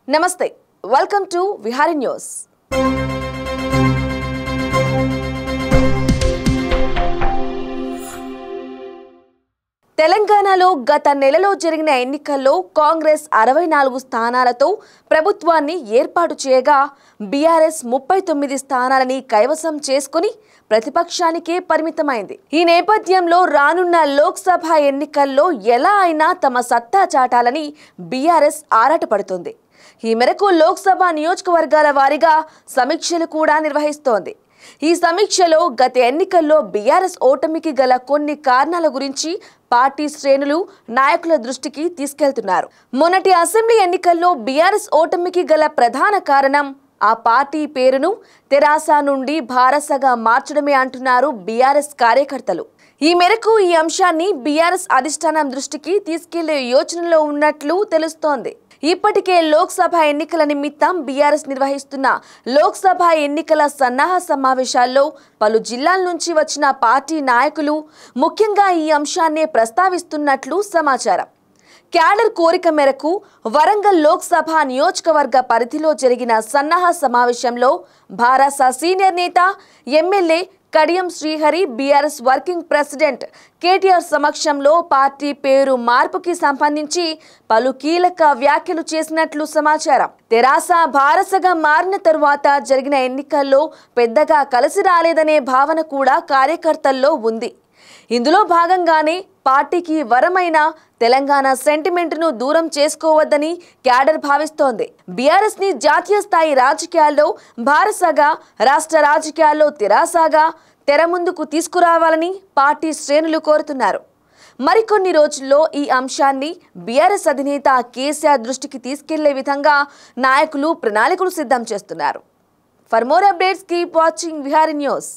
నమస్తే welcome to Vihari news తెలంగాణలో గత నెలలో జరిగిన ఎన్నికల్లో కాంగ్రెస్ 64 స్థానాలతో ప్రభుత్వాన్ని ఏర్పాటు చేయగా బీఆర్ఎస్ 39 స్థానాలని కైవసం చేసుకుని ప్రతిపక్షానికే పరిమితమైంది। ఈ నేపథ్యంలో రానున్న లోక్సభ ఎన్నికల్లో ఎలా అయినా తమ సత్తా చాటాలని బీఆర్ఎస్ ఆరాటపడుతుంది। ఈ మేరకు లోక్సభ నియోజకవర్గాల వారీగా సమీక్షలు కూడా నిర్వహిస్తోంది। ఈ సమీక్షలో గత ఎన్నికల్లో బీఆర్ఎస్ ఓటమికి గల కొన్ని కారణాల గురించి పార్టీ శ్రేణులు నాయకుల దృష్టికి తీసుకెళ్తున్నారు। మొన్నటి అసెంబ్లీ ఎన్నికల్లో బీఆర్ఎస్ ఓటమికి గల ప్రధాన కారణం ఆ పార్టీ పేరును తెరాస నుండి భారసగా మార్చడమే అంటున్నారు బీఆర్ఎస్ కార్యకర్తలు। ఈ మేరకు ఈ అంశాన్ని బీఆర్ఎస్ అధిష్టానం దృష్టికి తీసుకెళ్లే యోచనలో ఉన్నట్లు తెలుస్తోంది। ఇప్పటికే లోక్సభ ఎన్నికల నిమిత్తం బీఆర్ఎస్ నిర్వహిస్తున్న లోక్సభ ఎన్నికల సన్నాహ సమావేశాల్లో పలు జిల్లాల నుంచి వచ్చిన పార్టీ నాయకులు ముఖ్యంగా ఈ అంశాన్నే ప్రస్తావిస్తున్నట్లు సమాచారం। క్యాడర్ కోరిక మేరకు వరంగల్ లోక్సభ నియోజకవర్గ పరిధిలో జరిగిన సన్నాహ సమావేశంలో భారస సీనియర్ నేత MLA Kadiyam Srihari BRS working president KTR సమక్షంలో పార్టీ పేరు మార్పుకి సంబంధించి పలు కీలక వ్యాఖ్యలు చేసినట్లు సమాచారం। తెరాస భారసగా మారిన తరువాత జరిగిన ఎన్నికల్లో పెద్దగా కలిసి రాలేదనే భావన కూడా కార్యకర్తల్లో ఉంది। ఇందులో భాగంగానే పార్టీకి వరమైన తెలంగాణ సెంటిమెంట్ను దూరం చేసుకోవద్దని క్యాడర్ భావిస్తోంది। బీఆర్ఎస్ ని జాతీయ స్థాయి రాజకీయాల్లో భారసగా, రాష్ట్ర రాజకీయాల్లో తెరాసగా తెర ముందుకు తీసుకురావాలని పార్టీ శ్రేణులు కోరుతున్నారు। మరికొన్ని రోజుల్లో ఈ అంశాన్ని బీఆర్ఎస్ అధినేత కేసీఆర్ దృష్టికి తీసుకెళ్లే విధంగా నాయకులు ప్రణాళికలు సిద్ధం చేస్తున్నారు। For more updates keep watching Vihari news.